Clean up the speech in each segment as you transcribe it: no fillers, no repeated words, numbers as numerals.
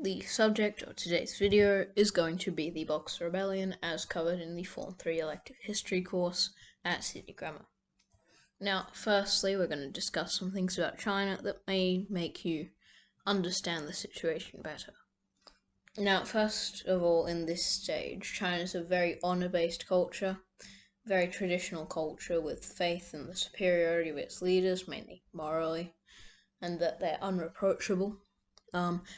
The subject of today's video is going to be the Boxer Rebellion as covered in the Form 3 elective history course at City Grammar. Now, firstly, we're going to discuss some things about China that may make you understand the situation better. Now, first of all, in this stage, China is a very honor-based culture, very traditional culture with faith in the superiority of its leaders, mainly morally, and that they're unreproachable.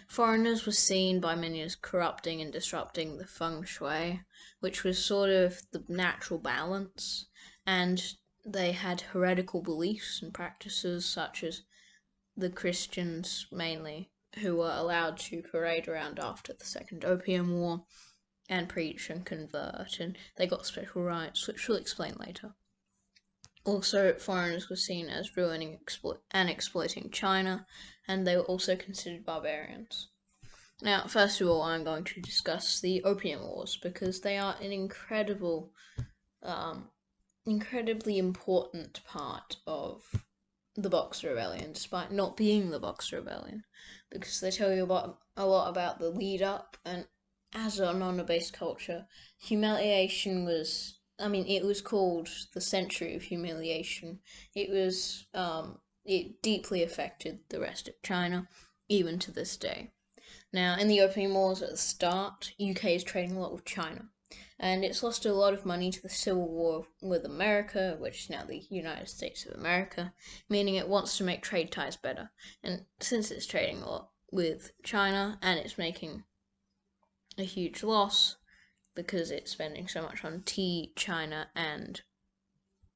Foreigners were seen by many as corrupting and disrupting the feng shui, which was sort of the natural balance, and they had heretical beliefs and practices such as the Christians mainly, who were allowed to parade around after the Second Opium War and preach and convert, and they got special rights, which we'll explain later. Also, foreigners were seen as ruining and exploiting China, and they were also considered barbarians. Now, first of all, I'm going to discuss the Opium Wars because they are an incredibly important part of the Boxer Rebellion, despite not being the Boxer Rebellion, because they tell you a lot about the lead up, and as an honor-based culture, humiliation was, it was called the Century of Humiliation. It deeply affected the rest of China, even to this day. Now, in the Opium Wars at the start, UK is trading a lot with China, and it's lost a lot of money to the Civil War with America, which is now the United States of America, meaning it wants to make trade ties better. And since it's trading a lot with China, and it's making a huge loss because it's spending so much on tea, China, and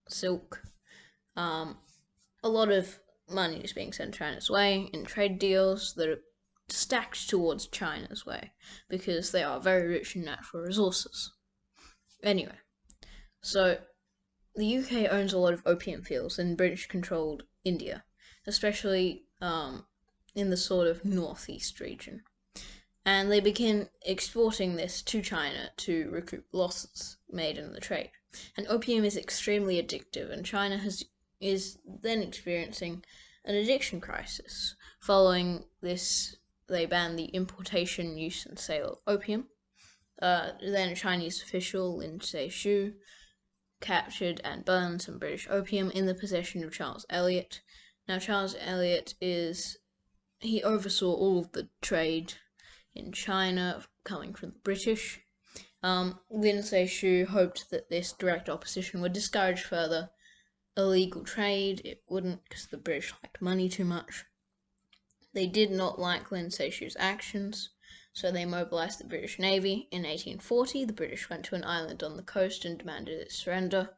silk, a lot of money is being sent China's way in trade deals that are stacked towards China's way because they are very rich in natural resources. Anyway, so the UK owns a lot of opium fields in British-controlled India, especially in the sort of northeast region. And they begin exporting this to China to recoup losses made in the trade. And opium is extremely addictive, and China is then experiencing an addiction crisis. Following this, they banned the importation, use, and sale of opium. Then a Chinese official, Lin Shu, captured and burned some British opium in the possession of Charles Eliot. Now, Charles Eliot he oversaw all of the trade in China coming from the British. Lin Shu hoped that this direct opposition would discourage further illegal trade. It wouldn't, because the British liked money too much. They did not like Lin Shu's actions, so they mobilized the British Navy. In 1840, the British went to an island on the coast and demanded its surrender.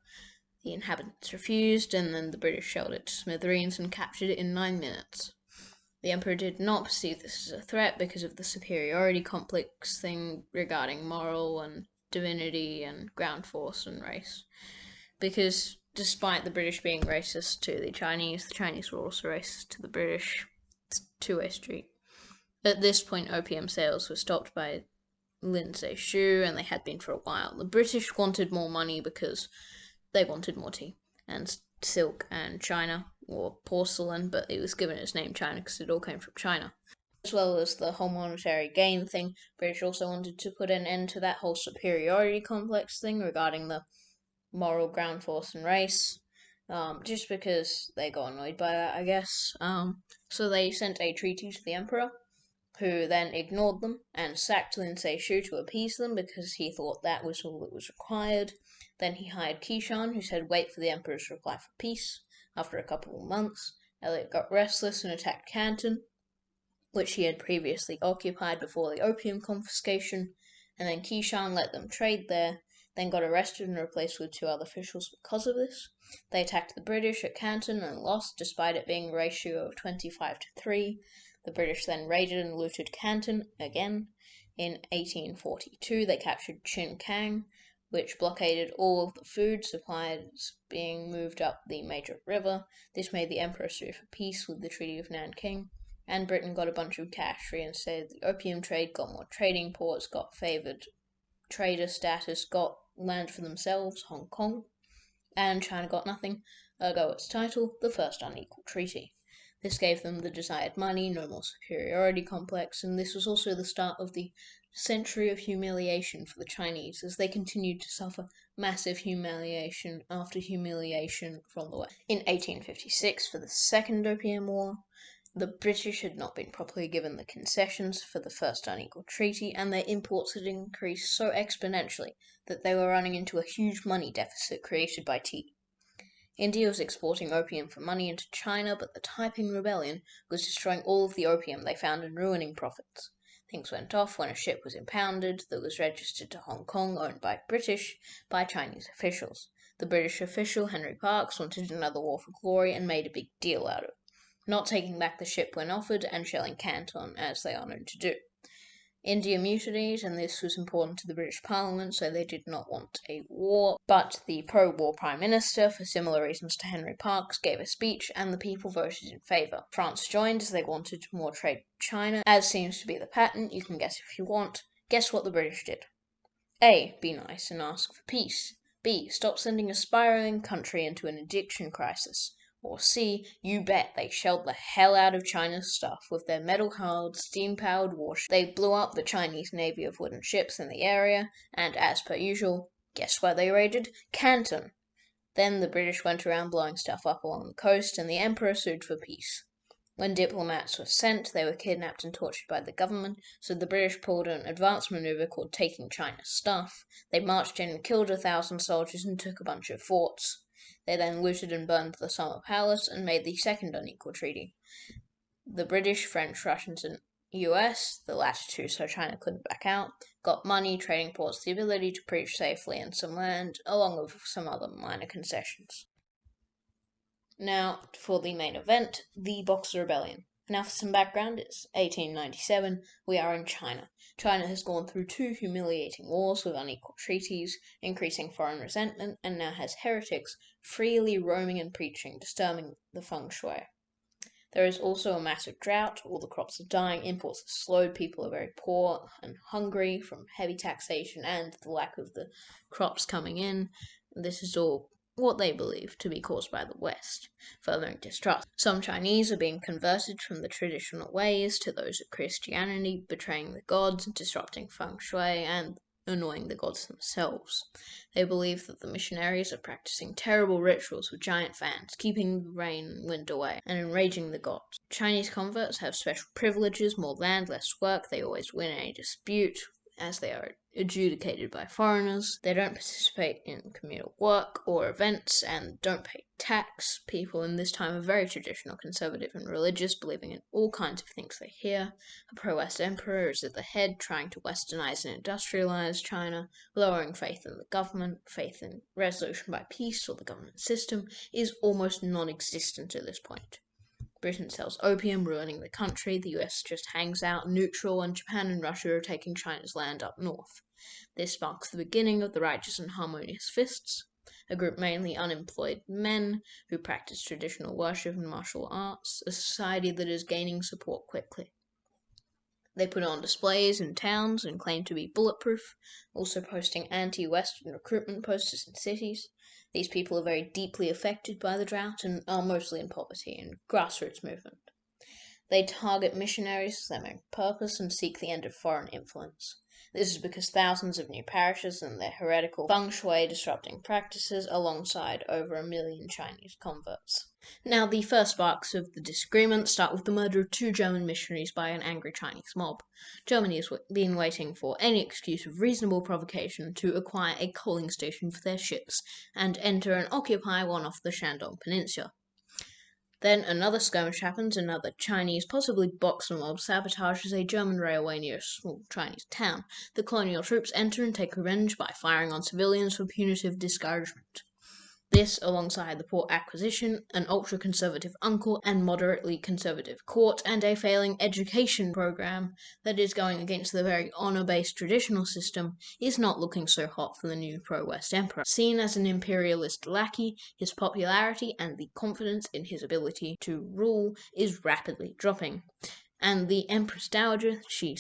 The inhabitants refused, and then the British shelled it to smithereens and captured it in 9 minutes. The Emperor did not perceive this as a threat because of the superiority complex thing regarding moral and divinity and ground force and race. Because despite the British being racist to the Chinese were also racist to the British. It's a two-way street. At this point, opium sales were stopped by Lin Shu, and they had been for a while. The British wanted more money because they wanted more tea and silk and China, or porcelain, but it was given its name China because it all came from China. As well as the whole monetary gain thing, British also wanted to put an end to that whole superiority complex thing regarding the moral ground force and race, just because they got annoyed by that, I guess. So they sent a treaty to the Emperor, who then ignored them and sacked Lin Shu to appease them because he thought that was all that was required. Then he hired Kishan, who said wait for the Emperor's reply for peace. After a couple of months, Eliot got restless and attacked Canton, which he had previously occupied before the opium confiscation, and then Kishan let them trade there, then got arrested and replaced with 2 other officials because of this. They attacked the British at Canton and lost, despite it being a ratio of 25-3. The British then raided and looted Canton again. In 1842, they captured Chin Kang, which blockaded all of the food supplies being moved up the major river. This made the Emperor sue for peace with the Treaty of Nanking, and Britain got a bunch of cash, reinstated the opium trade, got more trading ports, got favoured trader status, got land for themselves, Hong Kong, and China got nothing, ergo its title, the First Unequal Treaty. This gave them the desired money, no more superiority complex, and this was also the start of the century of humiliation for the Chinese, as they continued to suffer massive humiliation after humiliation from the West. In 1856, for the Second Opium War, the British had not been properly given the concessions for the First Unequal Treaty, and their imports had increased so exponentially that they were running into a huge money deficit created by tea. India was exporting opium for money into China, but the Taiping Rebellion was destroying all of the opium they found and ruining profits. Things went off when a ship was impounded that was registered to Hong Kong, owned by Chinese officials. The British official, Henry Parkes, wanted another war for glory and made a big deal out of it, not taking back the ship when offered and shelling Canton, as they are known to do. India mutinied, and this was important to the British Parliament, so they did not want a war. But the pro-war Prime Minister, for similar reasons to Henry Parkes, gave a speech, and the people voted in favour. France joined as they wanted more trade with China. As seems to be the pattern, you can guess if you want. Guess what the British did? A. Be nice and ask for peace. B. Stop sending a spiraling country into an addiction crisis. Or C. You bet they shelled the hell out of China's stuff with their metal-hulled, steam-powered warships. They blew up the Chinese navy of wooden ships in the area, and as per usual, guess where they raided? Canton. Then the British went around blowing stuff up along the coast, and the Emperor sued for peace. When diplomats were sent, they were kidnapped and tortured by the government, so the British pulled an advanced maneuver called taking China's stuff. They marched in and killed 1,000 soldiers and took a bunch of forts. They then looted and burned the Summer Palace and made the Second Unequal Treaty. The British, French, Russians, and US, the latter two so China couldn't back out, got money, trading ports, the ability to preach safely, and some land, along with some other minor concessions. Now, for the main event, the Boxer Rebellion. Now, for some background, it's 1897. We are in China. China has gone through 2 humiliating wars with unequal treaties, increasing foreign resentment, and now has heretics freely roaming and preaching, disturbing the feng shui. There is also a massive drought, all the crops are dying, imports are slowed, people are very poor and hungry from heavy taxation and the lack of the crops coming in. This is all what they believe to be caused by the West, furthering distrust. Some Chinese are being converted from the traditional ways to those of Christianity, betraying the gods, disrupting feng shui, and annoying the gods themselves. They believe that the missionaries are practicing terrible rituals with giant fans, keeping the rain and wind away, and enraging the gods. Chinese converts have special privileges, more land, less work, they always win any dispute, as they are adjudicated by foreigners. They don't participate in communal work or events and don't pay tax. People in this time are very traditional, conservative, and religious, believing in all kinds of things they hear. A pro-West emperor is at the head, trying to westernize and industrialize China. Lowering faith in the government, faith in resolution by peace or the government system is almost non-existent at this point. Britain sells opium, ruining the country. The US just hangs out neutral, and Japan and Russia are taking China's land up north. This sparks the beginning of the Righteous and Harmonious Fists, a group mainly unemployed men who practice traditional worship and martial arts, a society that is gaining support quickly. They put on displays in towns and claim to be bulletproof, also posting anti-Western recruitment posters in cities. These people are very deeply affected by the drought and are mostly in poverty and grassroots movement. They target missionaries as their main purpose and seek the end of foreign influence. This is because thousands of new parishes and their heretical feng shui disrupting practices alongside over 1 million Chinese converts. Now, the first sparks of the disagreement start with the murder of 2 German missionaries by an angry Chinese mob. Germany has been waiting for any excuse of reasonable provocation to acquire a coaling station for their ships and enter and occupy one off the Shandong Peninsula. Then another skirmish happens, another Chinese, possibly Boxer mob, sabotages a German railway near a small Chinese town. The colonial troops enter and take revenge by firing on civilians for punitive discouragement. This, alongside the port acquisition, an ultra-conservative uncle and moderately conservative court, and a failing education program that is going against the very honor-based traditional system, is not looking so hot for the new pro-West emperor. Seen as an imperialist lackey, his popularity and the confidence in his ability to rule is rapidly dropping. And the Empress Dowager, Shi,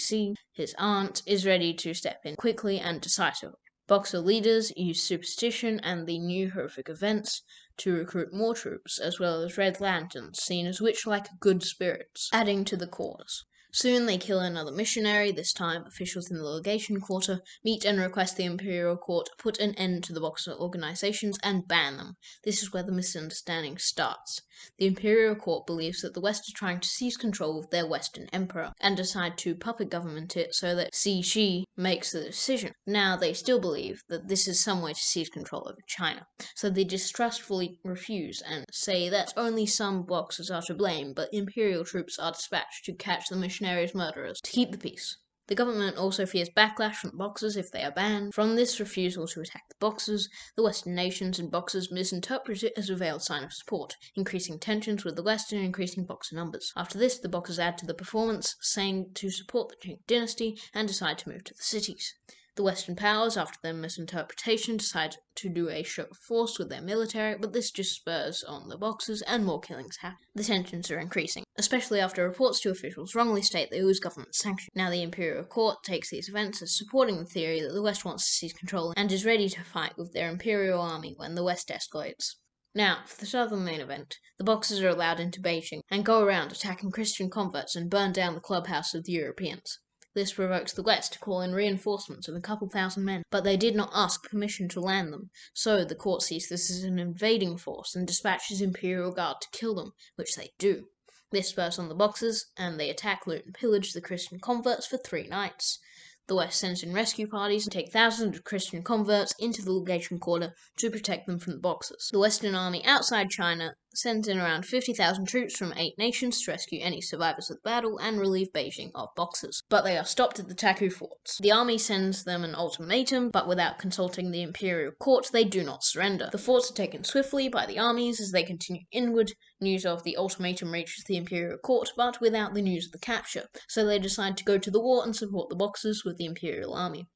his aunt, is ready to step in quickly and decisively. Boxer leaders use superstition and the new horrific events to recruit more troops, as well as red lanterns, seen as witch-like good spirits, adding to the cause. Soon they kill another missionary. This time, officials in the legation quarter meet and request the imperial court put an end to the Boxer organizations and ban them. This is where the misunderstanding starts. The imperial court believes that the West is trying to seize control of their Western emperor and decide to puppet government it so that Shi makes the decision. Now, they still believe that this is some way to seize control over China, so they distrustfully refuse and say that only some Boxers are to blame, but imperial troops are dispatched to catch the missionaries' murderers to keep the peace. The government also fears backlash from the Boxers if they are banned. From this refusal to attack the Boxers, the Western nations and Boxers misinterpret it as a veiled sign of support, increasing tensions with the West and increasing Boxer numbers. After this, the Boxers add to the performance, saying to support the Qing dynasty and decide to move to the cities. The Western powers, after their misinterpretation, decide to do a show of force with their military, but this just spurs on the Boxers and more killings happen. The tensions are increasing, especially after reports to officials wrongly state they lose government sanction. Now the imperial court takes these events as supporting the theory that the West wants to seize control and is ready to fight with their imperial army when the West escalates. Now, for the southern main event, the Boxers are allowed into Beijing and go around attacking Christian converts and burn down the clubhouse of the Europeans. This provokes the West to call in reinforcements of a couple thousand men, but they did not ask permission to land them, so the court sees this as an invading force and dispatches Imperial Guard to kill them, which they do. This spurs on the Boxers, and they attack, loot, and pillage the Christian converts for 3 nights. The West sends in rescue parties and take thousands of Christian converts into the legation quarter to protect them from the Boxers. The Western army outside China sends in around 50,000 troops from 8 nations to rescue any survivors of the battle and relieve Beijing of Boxers. But they are stopped at the Taku forts. The army sends them an ultimatum, but without consulting the imperial court, they do not surrender. The forts are taken swiftly by the armies as they continue inward. News of the ultimatum reaches the imperial court, but without the news of the capture, so they decide to go to the war and support the Boxers with the imperial army.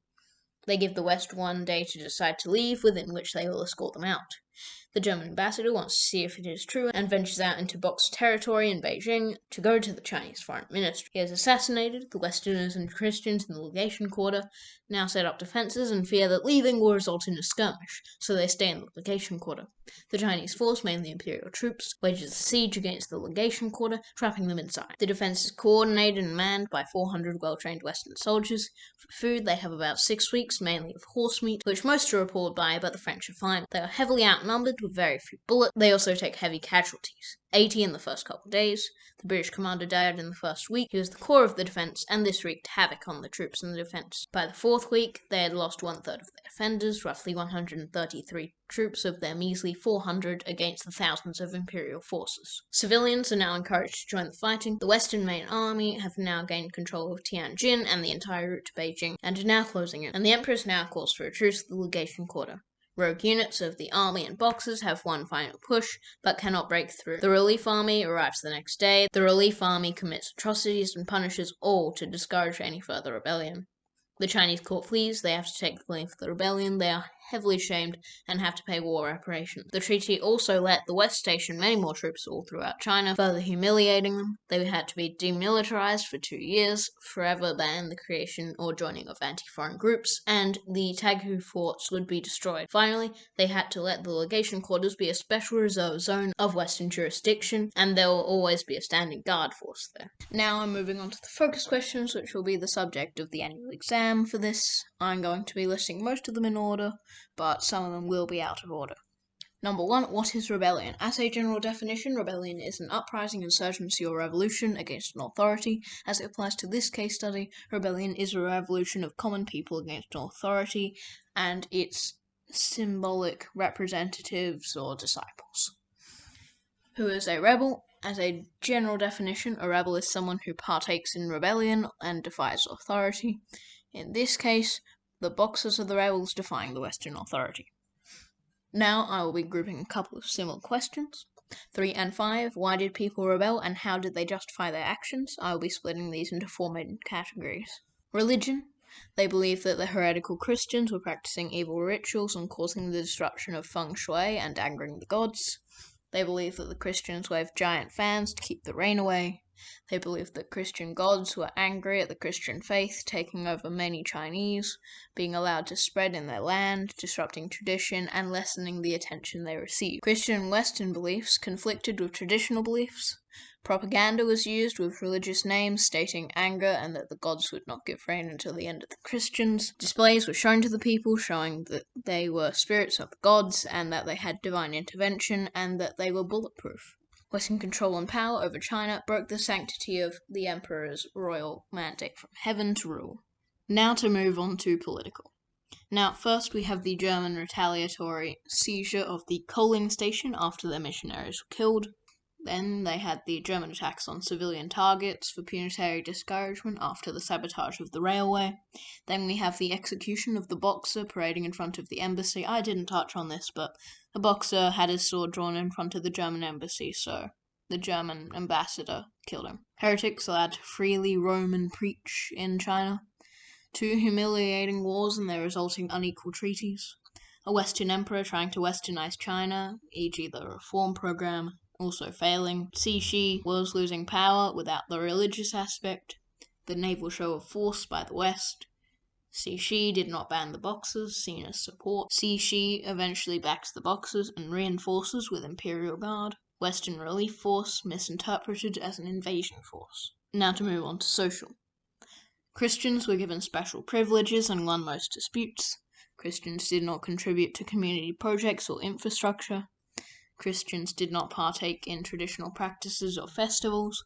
They give the West 1 day to decide to leave, within which they will escort them out. The German ambassador wants to see if it is true and ventures out into Boxer territory in Beijing to go to the Chinese foreign ministry. He is assassinated. The Westerners and Christians in the legation quarter now set up defenses and fear that leaving will result in a skirmish, so they stay in the legation quarter. The Chinese force, mainly imperial troops, wages a siege against the legation quarter, trapping them inside. The defense is coordinated and manned by 400 well-trained Western soldiers. For food, they have about 6 weeks, mainly of horse meat, which most are appalled by, but the French are fine. They are heavily outnumbered with very few bullets. They also take heavy casualties, 80 in the first couple of days. The British commander died in the first week. He was the core of the defense, and this wreaked havoc on the troops in the defense. By the 4th week, they had lost 1/3 of their defenders, roughly 133 troops of their measly 400 against the thousands of imperial forces. Civilians are now encouraged to join the fighting. The Western main army have now gained control of Tianjin and the entire route to Beijing, and are now closing in, and the Empress now calls for a truce at the legation quarter. Rogue units of the army and Boxers have one final push, but cannot break through. The relief army arrives the next day. The relief army commits atrocities and punishes all to discourage any further rebellion. The Chinese court flees. They have to take the blame for the rebellion. They are heavily shamed and have to pay war reparations. The treaty also let the West station many more troops all throughout China, further humiliating them. They had to be demilitarized for 2 years, forever ban the creation or joining of anti-foreign groups, and the Tagu forts would be destroyed. Finally, they had to let the legation quarters be a special reserve zone of Western jurisdiction, and there will always be a standing guard force there. Now I'm moving on to the focus questions, which will be the subject of the annual exam for this. I'm going to be listing most of them in order, but some of them will be out of order. Number 1, what is rebellion? As a general definition, rebellion is an uprising, insurgency, or revolution against an authority. As it applies to this case study, rebellion is a revolution of common people against an authority and its symbolic representatives or disciples. Who is a rebel? As a general definition, a rebel is someone who partakes in rebellion and defies authority. In this case, the Boxers are the rebels defying the Western authority. Now I will be grouping a couple of similar questions. 3 and 5, why did people rebel and how did they justify their actions? I will be splitting these into 4 main categories. Religion. They believe that the heretical Christians were practicing evil rituals and causing the destruction of feng shui and angering the gods. They believe that the Christians waved giant fans to keep the rain away. They believed that Christian gods were angry at the Christian faith taking over many Chinese, being allowed to spread in their land, disrupting tradition, and lessening the attention they received. Christian Western beliefs conflicted with traditional beliefs. Propaganda was used with religious names stating anger and that the gods would not give rain until the end of the Christians. Displays were shown to the people showing that they were spirits of the gods and that they had divine intervention and that they were bulletproof. Western control and power over China broke the sanctity of the emperor's royal mandate from heaven to rule. Now to move on to political. Now, first we have the German retaliatory seizure of the coaling station after their missionaries were killed. Then they had the German attacks on civilian targets for punitive discouragement after the sabotage of the railway. Then we have the execution of the boxer parading in front of the embassy. I didn't touch on this, but the boxer had his sword drawn in front of the German embassy, so the German ambassador killed him. Heretics allowed to freely roam and preach in China. 2 humiliating wars and their resulting unequal treaties. A Western emperor trying to westernize China, e.g. the reform program, also failing. Cixi was losing power without the religious aspect. The naval show of force by the West. Cixi did not ban the Boxers, seen as support. Cixi eventually backs the Boxers and reinforces with Imperial Guard. Western relief force misinterpreted as an invasion force. Now to move on to social. Christians were given special privileges and won most disputes. Christians did not contribute to community projects or infrastructure. Christians did not partake in traditional practices or festivals.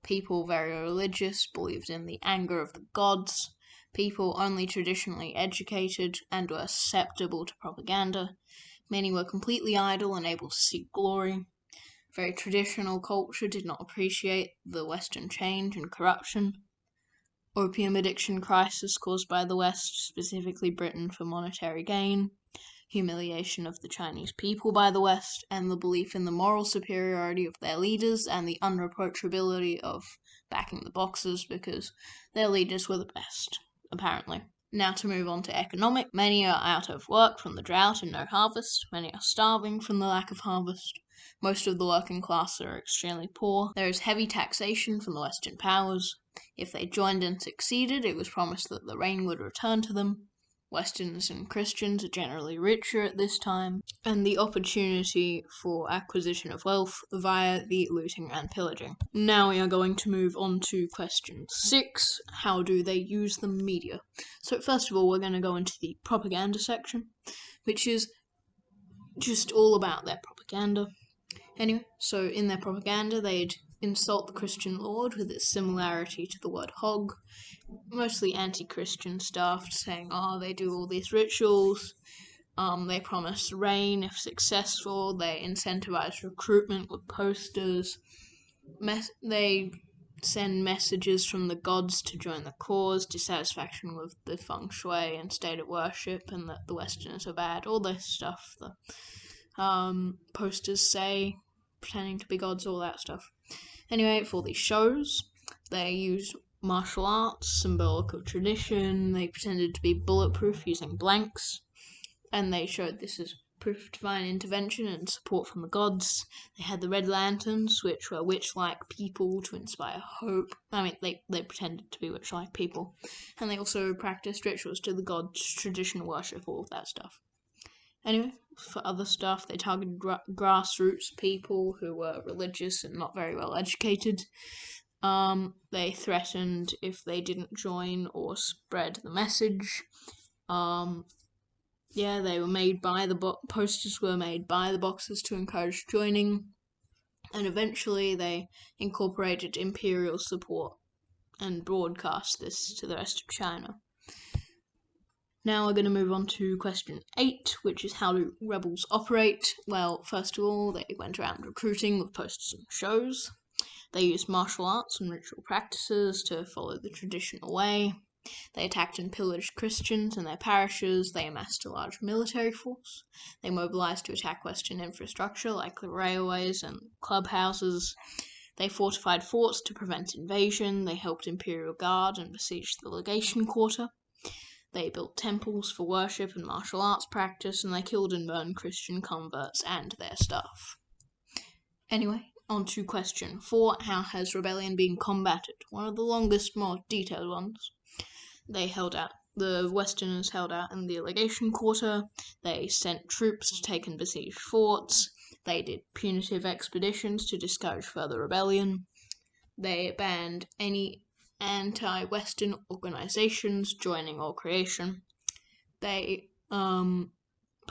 People very religious believed in the anger of the gods. People only traditionally educated and were susceptible to propaganda. Many were completely idle and able to seek glory. Very traditional culture did not appreciate the Western change and corruption. Opium addiction crisis caused by the West, specifically Britain, for monetary gain. Humiliation of the Chinese people by the West, and the belief in the moral superiority of their leaders and the unreproachability of backing the Boxers because their leaders were the best, apparently. Now to move on to economic. Many are out of work from the drought and no harvest. Many are starving from the lack of harvest. Most of the working class are extremely poor. There is heavy taxation from the Western powers. If they joined and succeeded, it was promised that the rain would return to them. Westerns and Christians are generally richer at this time, and the opportunity for acquisition of wealth via the looting and pillaging. Now we are going to move on to question 6. How do they use the media? So first of all, we're going to go into the propaganda section, which is just all about their propaganda. Anyway, so in their propaganda, they'd insult the Christian Lord with its similarity to the word hog. Mostly anti-Christian stuff, saying, they do all these rituals, they promise rain if successful, they incentivize recruitment with posters, they send messages from the gods to join the cause, dissatisfaction with the feng shui and state of worship, and that the Westerners are bad, all this stuff the posters say, pretending to be gods, all that stuff. Anyway, for these shows, they use martial arts, symbolical tradition, they pretended to be bulletproof using blanks, and they showed this as proof of divine intervention and support from the gods. They had the red lanterns, which were witch-like people to inspire hope. They pretended to be witch-like people. And they also practiced rituals to the gods, traditional worship, all of that stuff. Anyway, for other stuff, they targeted grassroots people who were religious and not very well educated. They threatened if they didn't join or spread the message. They were made by posters were made by the Boxers to encourage joining, and eventually they incorporated imperial support and broadcast this to the rest of China. Now we're going to move on to question 8, which is how do rebels operate? Well, first of all, they went around recruiting with posters and shows. They used martial arts and ritual practices to follow the traditional way. They attacked and pillaged Christians and their parishes. They amassed a large military force. They mobilized to attack Western infrastructure like the railways and clubhouses. They fortified forts to prevent invasion. They helped Imperial Guard and besieged the legation quarter. They built temples for worship and martial arts practice, and they killed and burned Christian converts and their staff. Anyway, on to question 4. How has rebellion been combated? One of the longest, more detailed ones. The Westerners held out in the Legation Quarter. They sent troops to take and besiege forts. They did punitive expeditions to discourage further rebellion. They banned any anti-Western organizations joining or creation.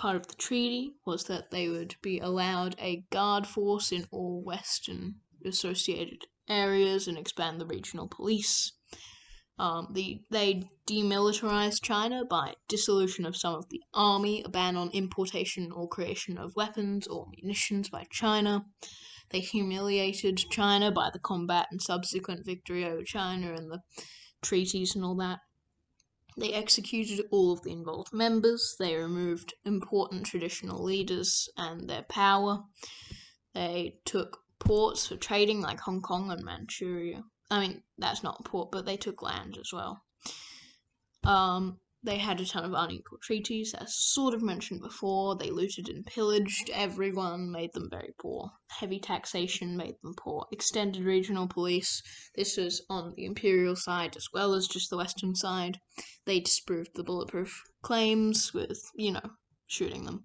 Part of the treaty was that they would be allowed a guard force in all Western associated areas and expand the regional police. They demilitarized China by dissolution of some of the army, a ban on importation or creation of weapons or munitions by China. They humiliated China by the combat and subsequent victory over China and the treaties and all that. They executed all of the involved members. They removed important traditional leaders and their power. They took ports for trading like Hong Kong and Manchuria. I mean, that's not a port, but they took land as well. They had a ton of unequal treaties, as sort of mentioned before. They looted and pillaged everyone, made them very poor. Heavy taxation made them poor. Extended regional police. This was on the imperial side as well as just the western side. They disproved the bulletproof claims with, shooting them.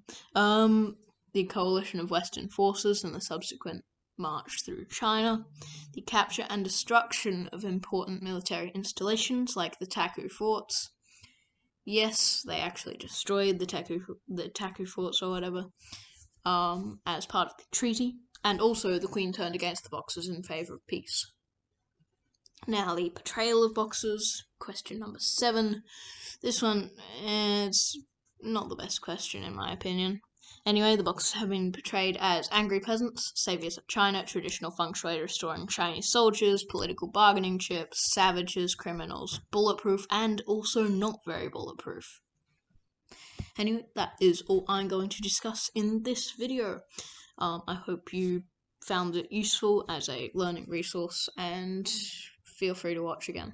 The coalition of western forces and the subsequent march through China. The capture and destruction of important military installations like the Taku forts. Yes, they actually destroyed the Taku forts or whatever, as part of the treaty, and also the Queen turned against the Boxers in favour of peace. Now, the portrayal of Boxers, question number 7. This one is not the best question in my opinion. Anyway, the Boxers have been portrayed as angry peasants, saviours of China, traditional feng shui restoring Chinese soldiers, political bargaining chips, savages, criminals, bulletproof, and also not very bulletproof. Anyway, that is all I'm going to discuss in this video. I hope you found it useful as a learning resource, and feel free to watch again.